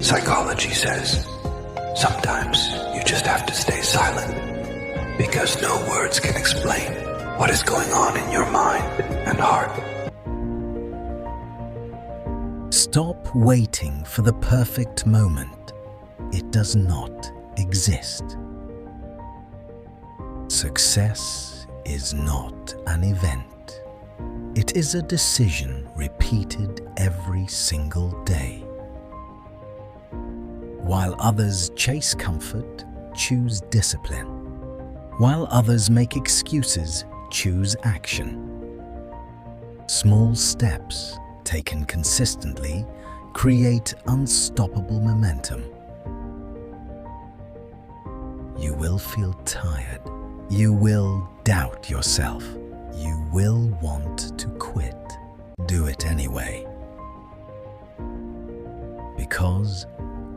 Psychology says sometimes you just have to stay silent because no words can explain what is going on in your mind and heart. Stop waiting for the perfect moment. It does not exist. Success is not an event. It is a decision repeated every single day. While others chase comfort, choose discipline. While others make excuses, choose action. Small steps taken consistently create unstoppable momentum. You will feel tired. You will doubt yourself. You will want to quit. Do it anyway. Because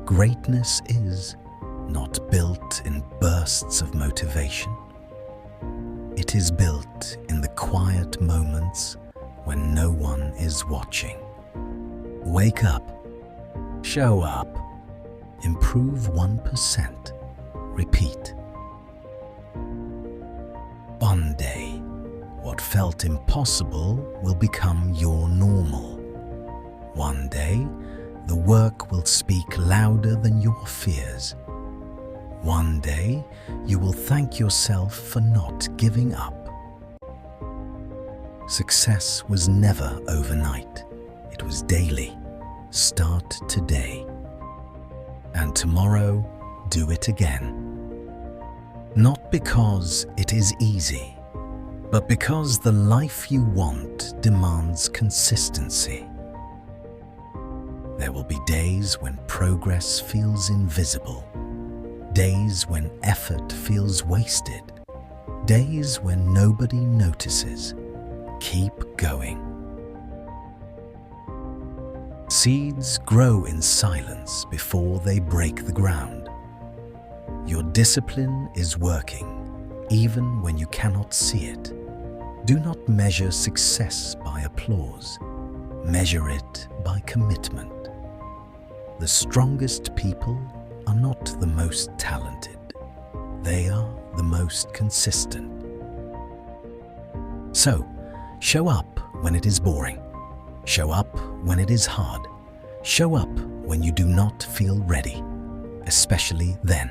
greatness is not built in bursts of motivation. It is built in the quiet moments when no one is watching. Wake up. Show up. Improve 1%. Repeat. One day, what felt impossible will become your normal. One day, the work will speak louder than your fears. One day, you will thank yourself for not giving up. Success was never overnight. It was daily. Start today. And tomorrow, do it again. Not because it is easy, but because the life you want demands consistency. There will be days when progress feels invisible, days when effort feels wasted, days when nobody notices. Keep going. Seeds grow in silence before they break the ground. Your discipline is working, even when you cannot see it. Do not measure success by applause. Measure it by commitment. The strongest people are not the most talented. They are the most consistent. So, show up when it is boring. Show up when it is hard. Show up when you do not feel ready, especially then.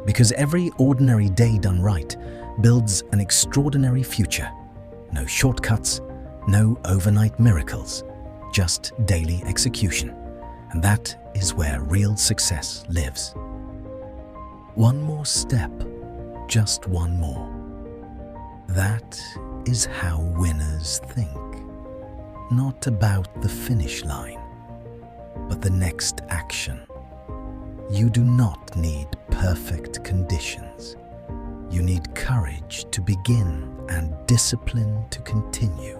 Because every ordinary day done right builds an extraordinary future. No shortcuts, no overnight miracles, just daily execution. And that is where real success lives. One more step, just one more. That is how winners think. Not about the finish line, but the next action. You do not need perfect conditions. You need courage to begin and discipline to continue.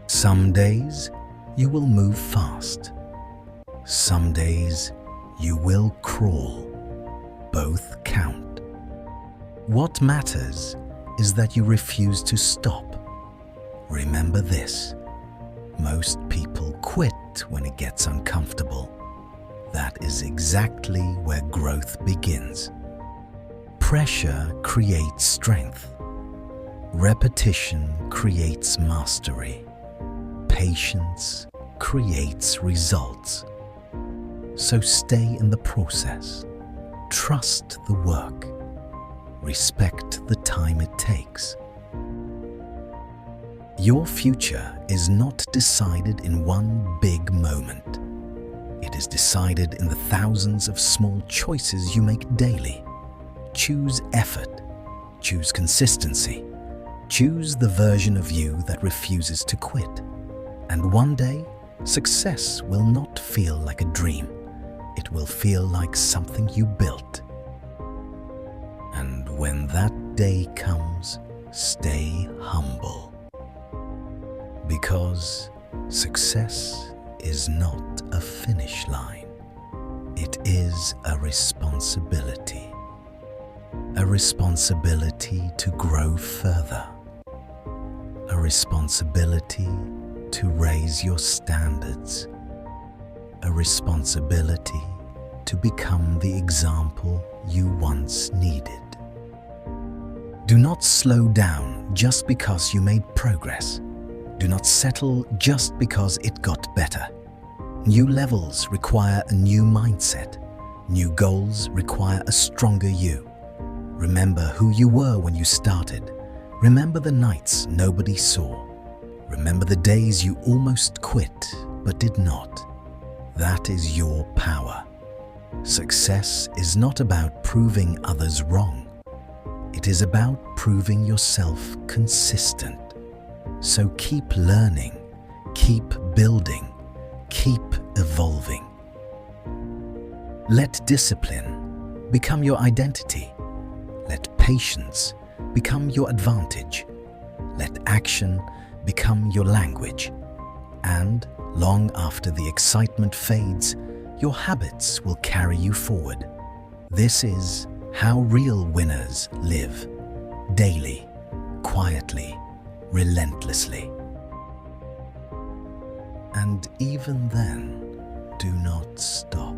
Some days you will move fast. Some days you will crawl. Both count. What matters is that you refuse to stop. Remember this: most people quit when it gets uncomfortable. That is exactly where growth begins. Pressure creates strength. Repetition creates mastery. Patience creates results. So stay in the process. Trust the work. Respect the time it takes. Your future is not decided in one big moment. It is decided in the thousands of small choices you make daily. Choose effort. Choose consistency. Choose the version of you that refuses to quit. And one day, success will not feel like a dream. It will feel like something you built. And when that day comes, stay humble. Because success is not a finish line. It is a responsibility. A responsibility to grow further. A responsibility to raise your standards. a responsibility to become the example you once needed. Do not slow down just because you made progress. Do not settle just because it got better. New levels require a new mindset. New goals require a stronger you. Remember who you were when you started. Remember the nights nobody saw. Remember the days you almost quit but did not. That is your power. Success is not about proving others wrong. It is about proving yourself consistent. So keep learning, keep building, keep evolving. Let discipline become your identity. Let patience become your advantage. Let action become your language. And long after the excitement fades, your habits will carry you forward. This is how real winners live. Daily, quietly, relentlessly. And even then, do not stop.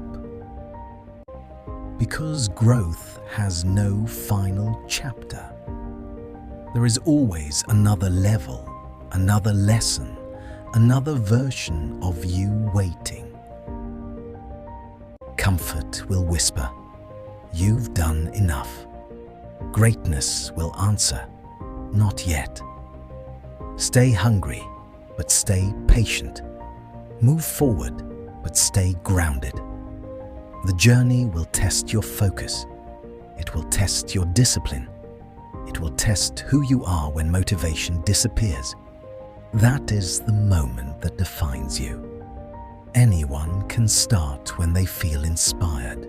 Because growth has no final chapter. There is always another level, another lesson, another version of you waiting. Comfort will whisper, "You've done enough." Greatness will answer, "Not yet." Stay hungry, but stay patient. Move forward, but stay grounded. The journey will test your focus. It will test your discipline. It will test who you are when motivation disappears. That is the moment that defines you. Anyone can start when they feel inspired.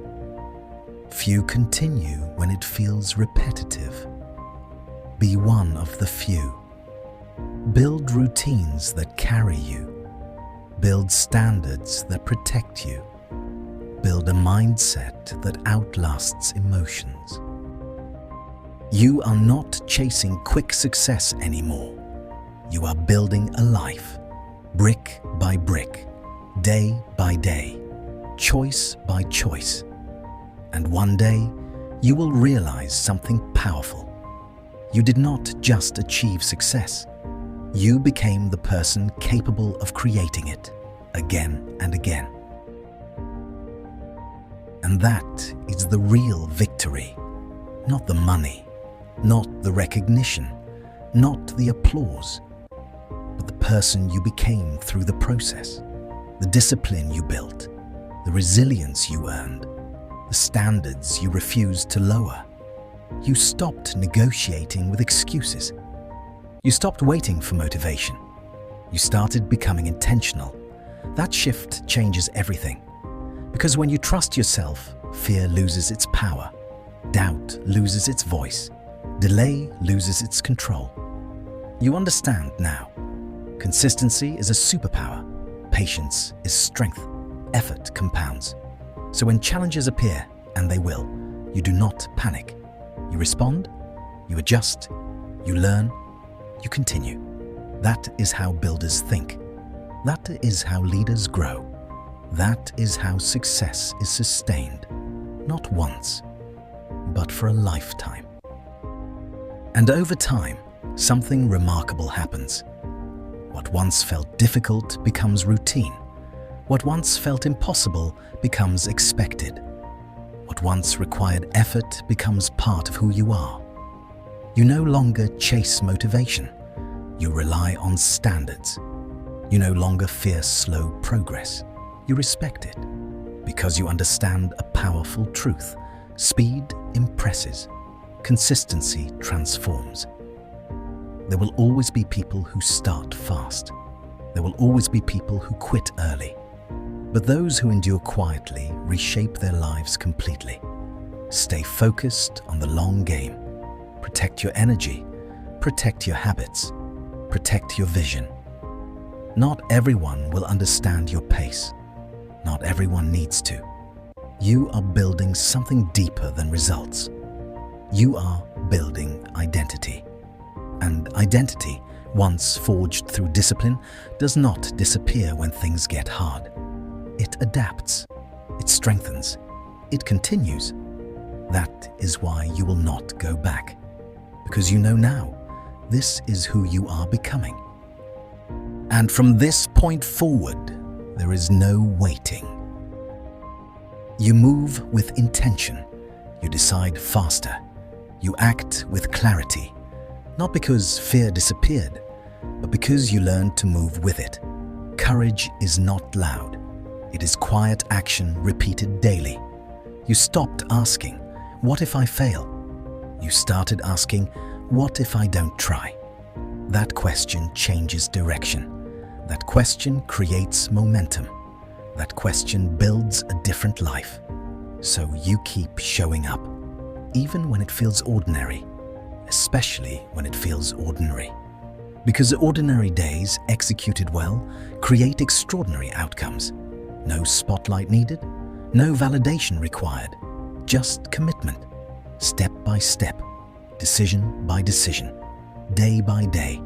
Few continue when it feels repetitive. Be one of the few. Build routines that carry you. Build standards that protect you. Build a mindset that outlasts emotions. You are not chasing quick success anymore. You are building a life, brick by brick, day by day, choice by choice. And one day, you will realize something powerful. You did not just achieve success. You became the person capable of creating it again and again. And that is the real victory. Not the money, not the recognition, not the applause, but the person you became through the process, the discipline you built, the resilience you earned, the standards you refused to lower. You stopped negotiating with excuses. You stopped waiting for motivation. You started becoming intentional. That shift changes everything. Because when you trust yourself, fear loses its power, doubt loses its voice, delay loses its control. You understand now. Consistency is a superpower. Patience is strength. Effort compounds. So when challenges appear, and they will, you do not panic. You respond, you adjust, you learn, you continue. That is how builders think. That is how leaders grow. That is how success is sustained, not once, but for a lifetime. And over time, something remarkable happens. What once felt difficult becomes routine. What once felt impossible becomes expected. What once required effort becomes part of who you are. You no longer chase motivation. You rely on standards. You no longer fear slow progress. You respect it because you understand a powerful truth. Speed impresses. Consistency transforms. There will always be people who start fast. There will always be people who quit early. But those who endure quietly reshape their lives completely. Stay focused on the long game. Protect your energy. Protect your habits. Protect your vision. Not everyone will understand your pace. Not everyone needs to. You are building something deeper than results. You are building identity. And identity, once forged through discipline, does not disappear when things get hard. It adapts. It strengthens. It continues. That is why you will not go back. Because you know now, this is who you are becoming. And from this point forward, there is no waiting. You move with intention. You decide faster. You act with clarity. Not because fear disappeared, but because you learned to move with it. Courage is not loud. It is quiet action repeated daily. You stopped asking, "What if I fail?" You started asking, "What if I don't try?" That question changes direction. That question creates momentum. That question builds a different life. So you keep showing up, even when it feels ordinary, especially when it feels ordinary. Because ordinary days executed well create extraordinary outcomes. No spotlight needed, no validation required, just commitment, step by step, decision by decision, day by day,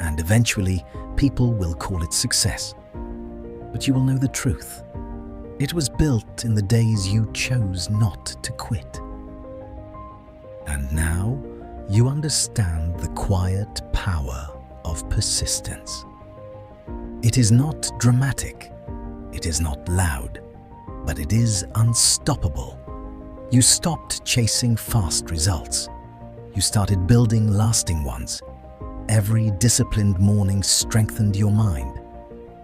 and eventually people will call it success. But you will know the truth. It was built in the days you chose not to quit. And now you understand the quiet power of persistence. It is not dramatic, it is not loud, but it is unstoppable. You stopped chasing fast results. You started building lasting ones. Every disciplined morning strengthened your mind.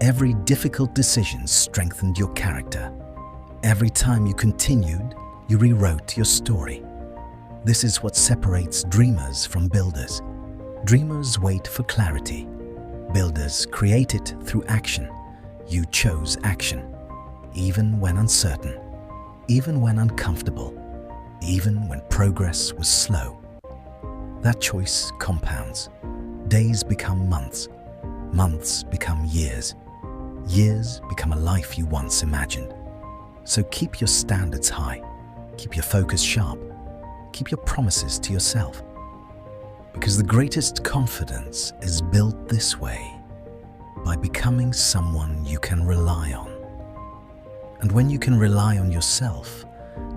Every difficult decision strengthened your character. Every time you continued, you rewrote your story. This is what separates dreamers from builders. Dreamers wait for clarity. Builders create it through action. You chose action, even when uncertain, even when uncomfortable, even when progress was slow. That choice compounds. Days become months. Months become years. Years become a life you once imagined. So keep your standards high. Keep your focus sharp. Keep your promises to yourself. Because the greatest confidence is built this way, by becoming someone you can rely on. And when you can rely on yourself,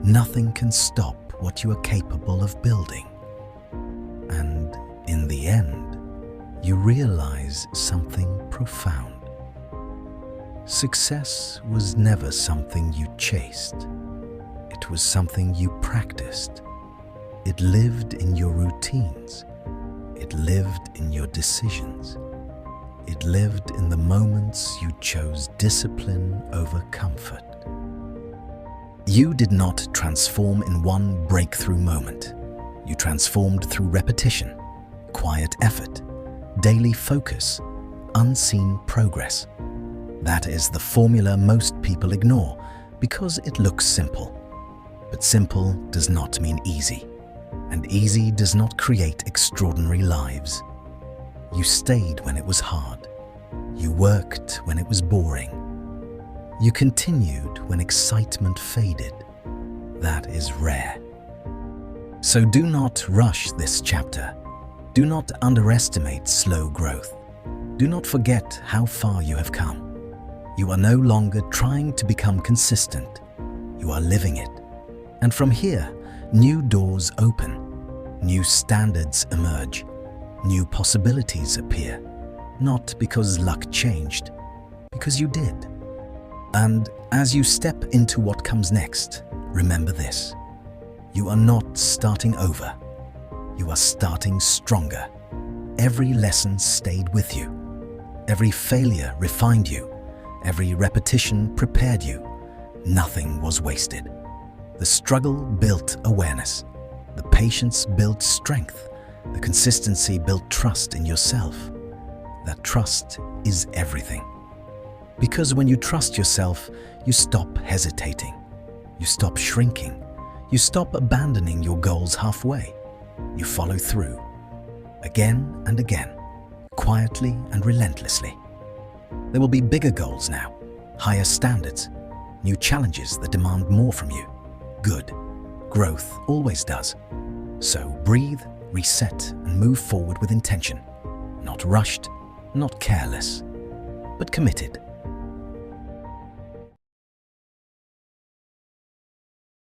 nothing can stop what you are capable of building. And in the end, you realize something profound. Success was never something you chased. It was something you practiced. It lived in your routines. It lived in your decisions. It lived in the moments you chose discipline over comfort. You did not transform in one breakthrough moment. You transformed through repetition, quiet effort, daily focus, unseen progress. That is the formula most people ignore because it looks simple. But simple does not mean easy, and easy does not create extraordinary lives. You stayed when it was hard. You worked when it was boring. You continued when excitement faded. That is rare. So do not rush this chapter. Do not underestimate slow growth. Do not forget how far you have come. You are no longer trying to become consistent. You are living it. And from here, new doors open. New standards emerge. New possibilities appear. Not because luck changed, because you did. And as you step into what comes next, remember this. You are not starting over. You are starting stronger. Every lesson stayed with you. Every failure refined you. Every repetition prepared you. Nothing was wasted. The struggle built awareness. The patience built strength. The consistency built trust in yourself. That trust is everything. Because when you trust yourself, you stop hesitating. You stop shrinking. You stop abandoning your goals halfway. You follow through. Again and again, quietly and relentlessly. There will be bigger goals now, higher standards, new challenges that demand more from you. Good. Growth always does. So breathe, reset, and move forward with intention. Not rushed, not careless, but committed.